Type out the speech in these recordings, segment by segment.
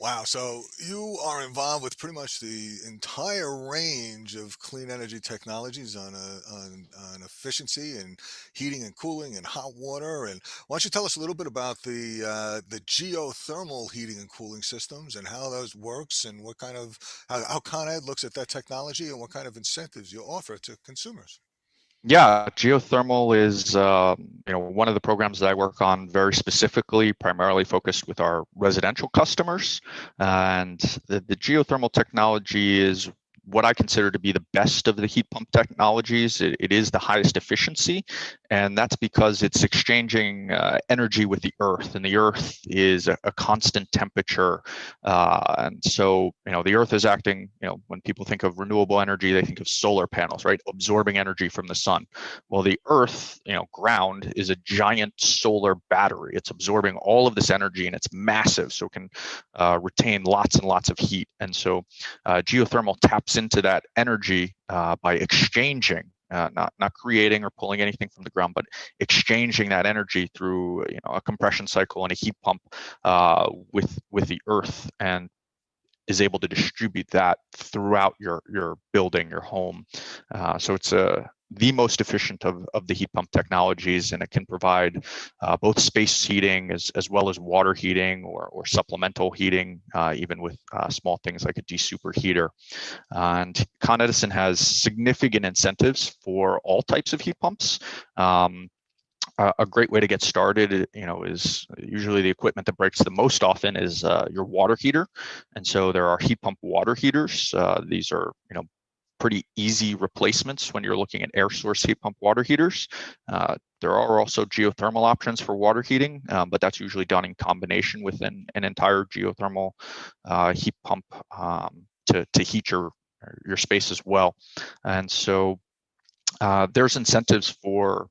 Wow. So you are involved with pretty much the entire range of clean energy technologies on efficiency and heating and cooling and hot water. And why don't you tell us a little bit about the geothermal heating and cooling systems and how those works and what kind of how ConEd looks at that technology and what kind of incentives you offer to consumers. Yeah, geothermal is one of the programs that I work on very specifically, primarily focused with our residential customers. And the geothermal technology is what I consider to be the best of the heat pump technologies. It is the highest efficiency, and that's because it's exchanging energy with the earth, and the earth is a constant temperature. And so, the earth is acting, when people think of renewable energy, they think of solar panels, right? Absorbing energy from the sun. Well, the earth, ground is a giant solar battery. It's absorbing all of this energy and it's massive, so it can retain lots and lots of heat. And so geothermal taps into that energy by exchanging, not creating or pulling anything from the ground, but exchanging that energy through a compression cycle and a heat pump with the earth, and is able to distribute that throughout your building, your home. So it's the most efficient of the heat pump technologies, and it can provide both space heating as well as water heating or supplemental heating, even with small things like a desuperheater. And ConEdison has significant incentives for all types of heat pumps. A great way to get started, is usually the equipment that breaks the most often is your water heater. And so there are heat pump water heaters. These are, pretty easy replacements when you're looking at air source heat pump water heaters. There are also geothermal options for water heating, but that's usually done in combination with an entire geothermal heat pump to heat your space as well. And so there's incentives for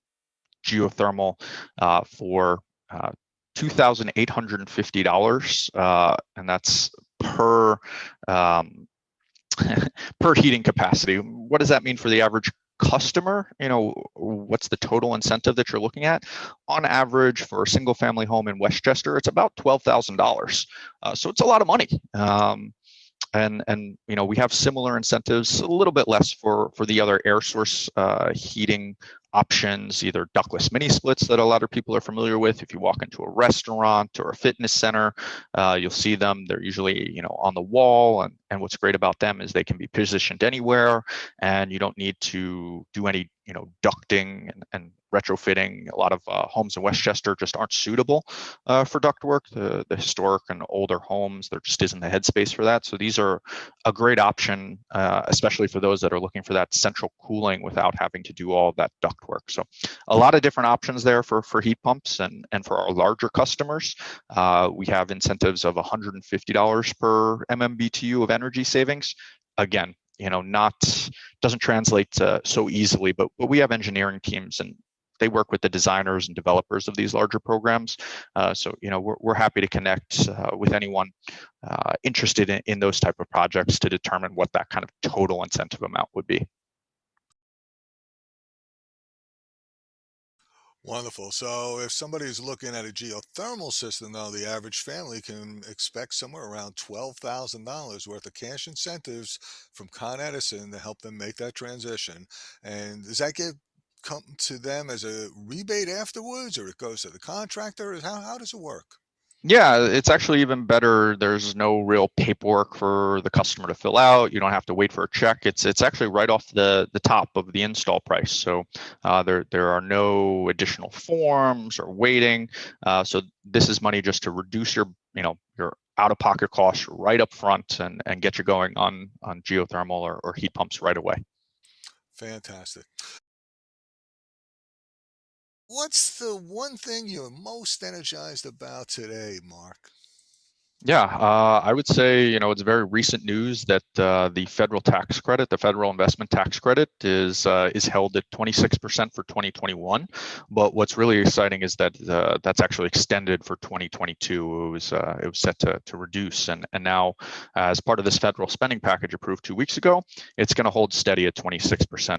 geothermal for $2,850, and that's per per heating capacity. What does that mean for the average customer? What's the total incentive that you're looking at? On average, for a single family home in Westchester, it's about $12,000. So it's a lot of money. And we have similar incentives, a little bit less for the other air source heating options, either ductless mini splits that a lot of people are familiar with. If you walk into a restaurant or a fitness center, you'll see them. They're usually on the wall, and what's great about them is they can be positioned anywhere, and you don't need to do any ducting and retrofitting. A lot of homes in Westchester just aren't suitable for ductwork. The historic and older homes, there just isn't the headspace for that. So these are a great option, especially for those that are looking for that central cooling without having to do all that ductwork. So a lot of different options there for heat pumps, and for our larger customers, we have incentives of $150 per MMBTU of energy savings. Again, not doesn't translate so easily, but we have engineering teams, and they work with the designers and developers of these larger programs. So we're happy to connect with anyone interested in those type of projects to determine what that kind of total incentive amount would be. Wonderful. So if somebody's looking at a geothermal system, though, the average family can expect somewhere around $12,000 worth of cash incentives from Con Edison to help them make that transition. And does that get come to them as a rebate afterwards, or it goes to the contractor? Or how does it work? Yeah, it's actually even better. There's no real paperwork for the customer to fill out. You don't have to wait for a check. It's actually right off the top of the install price. So there are no additional forms or waiting. So this is money just to reduce your your out of pocket costs right up front, and get you going on geothermal or heat pumps right away. Fantastic. What's the one thing you're most energized about today, Mark? Yeah, I would say, it's very recent news that the federal tax credit, the federal investment tax credit, is held at 26% for 2021. But what's really exciting is that that's actually extended for 2022. It was set to reduce, and now, as part of this federal spending package approved 2 weeks ago, it's going to hold steady at 26%.